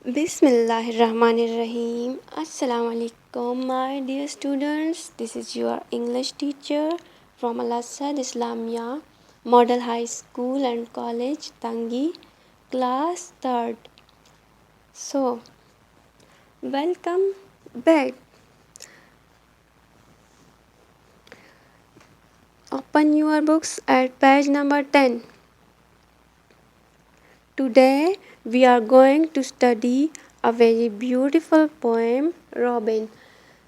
Bismillahirrahmanirrahim. Assalamu alaikum, my dear students. This is your English teacher from Al Asad Islamia Model High School and College, Tangi, class 3rd. So, welcome back. Open your books at page number 10. Today we are going to study a very beautiful poem, Robin.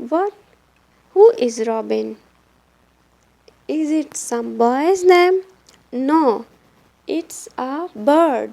What? Who is Robin? Is it some boy's name? No, it's a bird.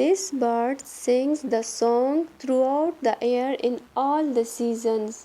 This bird sings the song throughout the year in all the seasons.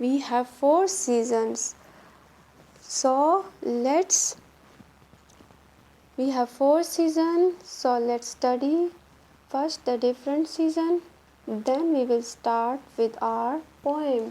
we have 4 seasons. So we have 4 seasons, so let's study first the different season, then we will start with our poem.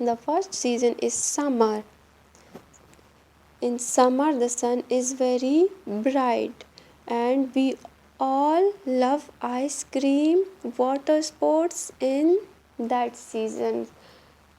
The first season is summer. In summer the sun is very bright and we all love ice cream, water sports in that season.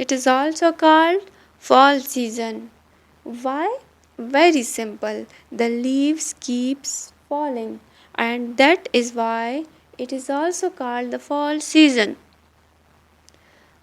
It is also called fall season. Why? Very simple. The leaves keeps falling and that is why it is also called the fall season.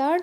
3rd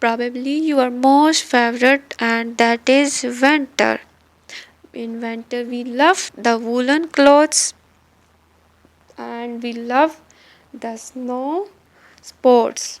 probably your most favorite and that is winter. In winter we love the woolen clothes and we love the snow sports.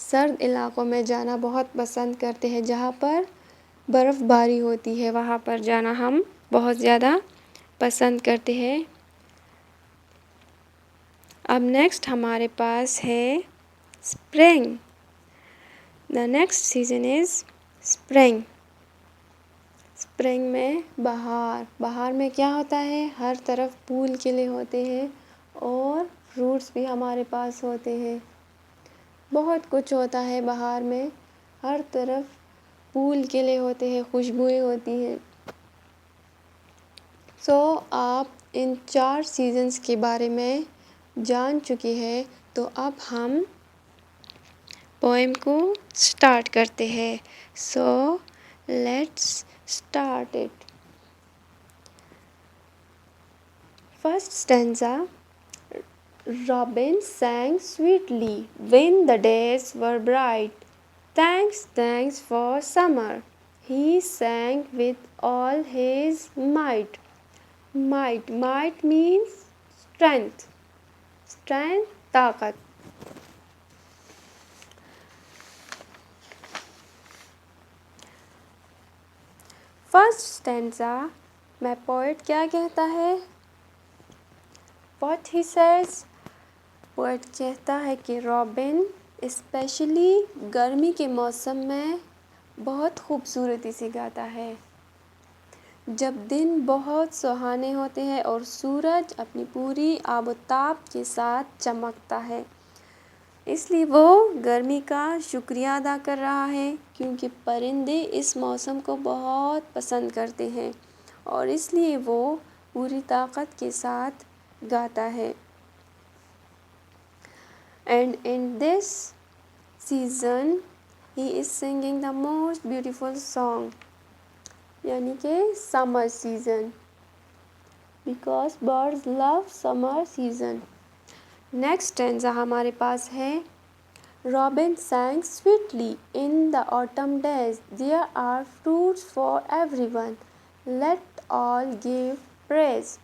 سرد علاقوں میں جانا بہت پسند کرتے ہیں، جہاں پر برف باری ہوتی ہے وہاں پر جانا ہم بہت زیادہ پسند کرتے ہیں۔ اب نیکسٹ ہمارے پاس ہے spring. The next season is spring. Spring میں بہار میں کیا ہوتا ہے؟ ہر طرف پھول کھلے ہوتے ہیں اور فروٹس بھی ہمارے پاس ہوتے ہیں۔ بہت کچھ ہوتا ہے بہار میں، ہر طرف پھول کھلے ہوتے ہیں، خوشبوئیں ہوتی ہیں۔ آپ ان 4 سیزنز کے بارے میں جان چکے ہیں، تو اب ہم پوئم کو سٹارٹ کرتے ہیں۔ Let's start it. First stanza. Robin sang sweetly when the days were bright. Thanks, thanks for summer. He sang with all his might. Might means strength. Strength, طاقت. فرسٹ اسٹینزا میں poet کیا کہتا ہے؟ What he says؟ Poet کہتا ہے کہ robin especially گرمی کے موسم میں بہت خوبصورتی سے گاتا ہے، جب دن بہت سہانے ہوتے ہیں اور سورج اپنی پوری آب و تاب کے ساتھ چمکتا ہے۔ اس لیے وہ گرمی کا شکریہ ادا کر رہا ہے، کیونکہ پرندے اس موسم کو بہت پسند کرتے ہیں اور اس لیے وہ پوری طاقت کے ساتھ گاتا ہے۔ And in this season he is singing the most beautiful song، یعنی کہ summer season، because birds love summer season۔ Next stanza ہمارے پاس ہے Robin sang sweetly in the autumn days. There are fruits for everyone. Let all give praise.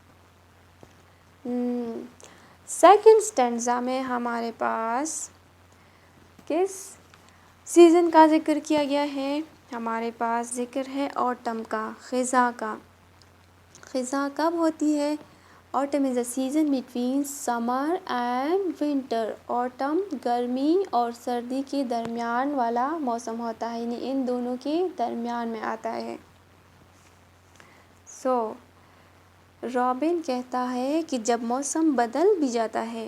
Second stanza میں ہمارے پاس کس season کا ذکر کیا گیا ہے؟ ہمارے پاس ذکر ہے آٹم کا، خزاں کا۔ خزاں کب ہوتی ہے؟ Autumn is a season between summer and winter. Autumn گرمی اور سردی کے درمیان والا موسم ہوتا ہے، یعنی ان دونوں کے درمیان میں آتا ہے۔ رابن کہتا ہے کہ جب موسم بدل بھی جاتا ہے،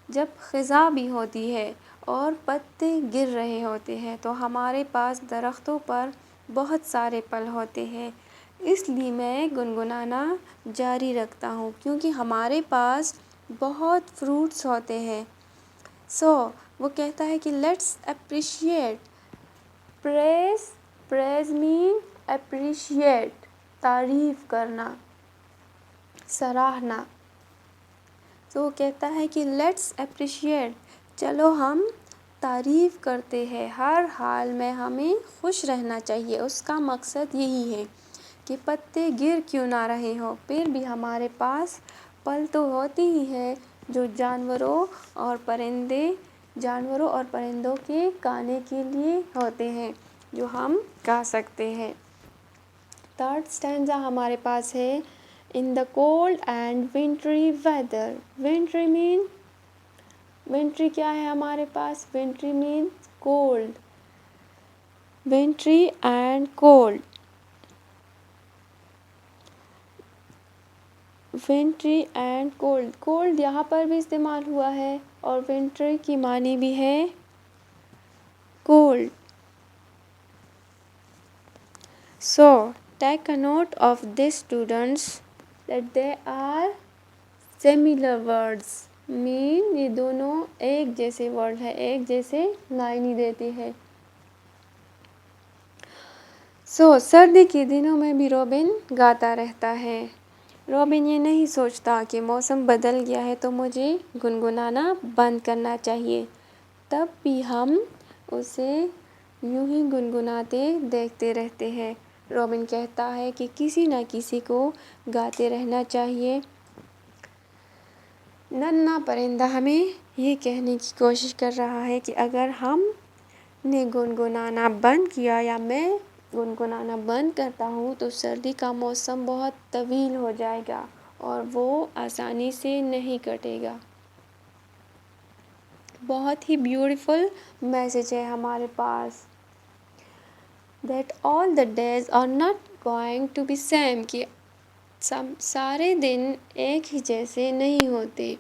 جب خزاں بھی ہوتی ہے اور پتے گر رہے ہوتے ہیں، تو ہمارے پاس درختوں پر بہت سارے پھل ہوتے ہیں، اس لیے میں گنگنانا جاری رکھتا ہوں، کیونکہ ہمارے پاس بہت فروٹس ہوتے ہیں۔ وہ کہتا ہے کہ let's appreciate. Praise mean appreciate, تعریف کرنا، سراہنا۔ وہ کہتا ہے کہ لیٹس اپریشیٹ، چلو ہم تعریف کرتے ہیں، ہر حال میں ہمیں خوش رہنا چاہیے۔ اس کا مقصد یہی ہے کہ پتے گر کیوں نہ رہے ہوں، پھر بھی ہمارے پاس پھل تو ہوتے ہی ہیں جو جانوروں اور پرندوں کے کھانے کے لیے ہوتے ہیں، جو ہم کھا سکتے ہیں۔ تھرڈ اسٹینزا ہمارے پاس ہے In the cold and wintry weather. Wintry کیا ہے ہمارے پاس؟ Wintry means cold. Wintry and cold. Wintry and cold. Cold یہاں پر بھی استعمال ہوا ہے اور wintry کی معنی بھی ہے cold. Take a note of this, students, that they are similar words. یہ دونوں ایک جیسے ورڈ ہے، ایک جیسے معنی دیتے ہیں۔ سردی کے دنوں میں بھی رابن گاتا رہتا ہے۔ رابن یہ نہیں سوچتا کہ موسم بدل گیا ہے تو مجھے گنگنانا بند کرنا چاہیے، تب بھی ہم اسے یوں ہی گنگناتے دیکھتے رہتے ہیں۔ رابن کہتا ہے کہ کسی نہ کسی کو گاتے رہنا چاہیے۔ ننھا پرندہ ہمیں یہ کہنے کی کوشش کر رہا ہے کہ اگر ہم نے گنگنانا بند کیا یا میں گنگنانا بند کرتا ہوں تو سردی کا موسم بہت طویل ہو جائے گا اور وہ آسانی سے نہیں کٹے گا۔ بہت ہی بیوٹیفل میسج ہے ہمارے پاس۔ That all the days are not going to be same کہ سارے دن ایک ہی جیسے نہیں ہوتے۔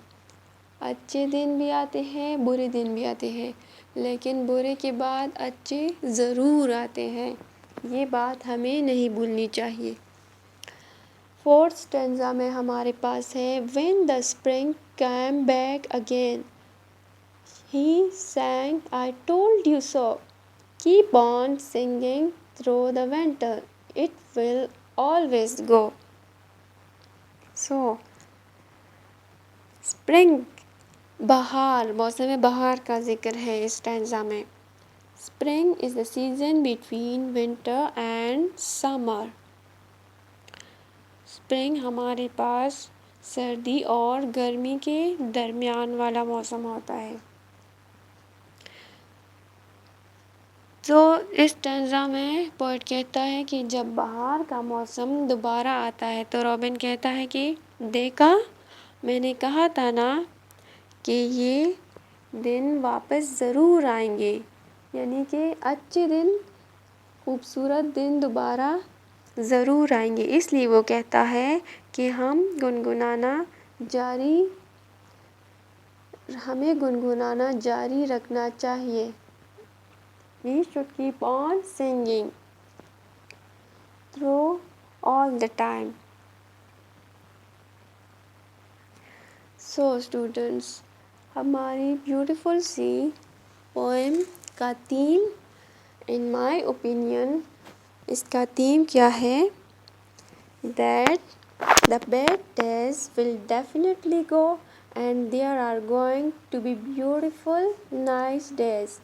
اچھے دن بھی آتے ہیں، برے دن بھی آتے ہیں، لیکن برے کے بعد اچھے ضرور آتے ہیں۔ یہ بات ہمیں نہیں بھولنی چاہیے۔ فورتھ اسٹینزا میں ہمارے پاس ہے When the spring came back again, he sang I told you so. Keep on singing through the winter. It will always go. So, spring بہار، موسم بہار کا ذکر ہے اس اسٹینزا میں۔ Spring is the season between winter and summer. Spring ہمارے پاس سردی اور گرمی کے درمیان والا موسم ہوتا ہے۔ تو اس اسٹینزا میں پوئٹ کہتا ہے کہ جب بہار کا موسم دوبارہ آتا ہے تو رابن کہتا ہے کہ دیکھا، میں نے کہا تھا نا کہ یہ دن واپس ضرور آئیں گے، یعنی کہ اچھے دن، خوبصورت دن دوبارہ ضرور آئیں گے۔ اس لیے وہ کہتا ہے کہ ہمیں گنگنانا جاری رکھنا چاہیے۔ We should keep on singing through all the time. So students, ہماری بیوٹیفل سی پوئم کا تھیم، in my opinion، اس کا تھیم کیا ہے؟ That the bad days will definitely go and there are going to be beautiful, nice days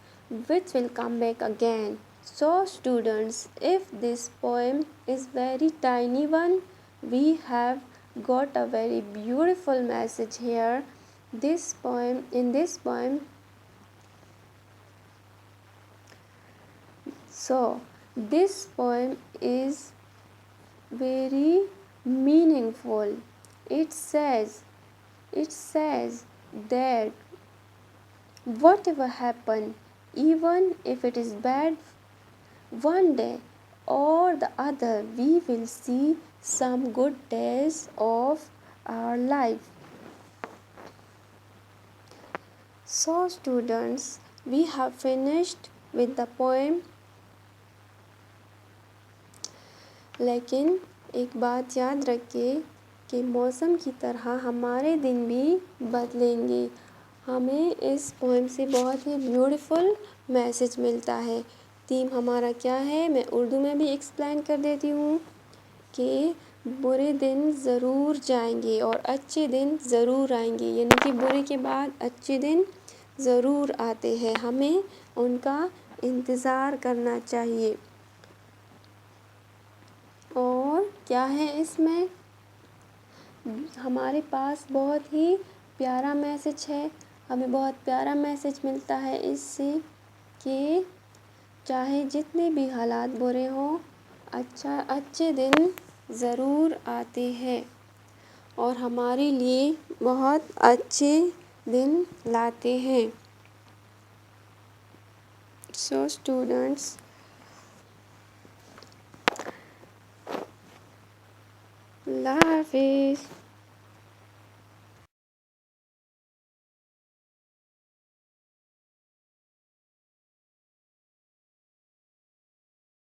which will come back again. So students, if this poem is very tiny one, we have got a very beautiful message here. In this poem, so this poem is very meaningful. It says that whatever happen, even if it is bad, one day or the other we will see some good days of our life. So students, we have finished with the poem. لیکن ایک بات یاد رکھیے کہ موسم کی طرح ہمارے دن بھی بدلیں گے۔ ہمیں اس پوئم سے بہت ہی بیوٹیفل میسج ملتا ہے۔ تھیم ہمارا کیا ہے، میں اردو میں بھی ایکسپلین کر دیتی ہوں کہ برے دن ضرور جائیں گے اور اچھے دن ضرور آئیں گے، یعنی کہ برے کے بعد اچھے دن ضرور آتے ہیں، ہمیں ان کا انتظار کرنا چاہیے۔ اور کیا ہے اس میں، ہمارے پاس بہت ہی پیارا میسج ہے، ہمیں بہت پیارا میسج ملتا ہے اس سے کہ چاہے جتنے بھی حالات برے ہوں، اچھے دن ضرور آتے ہیں اور ہمارے لیے بہت اچھے دن لاتے ہیں۔ So students, اللہ حافظ۔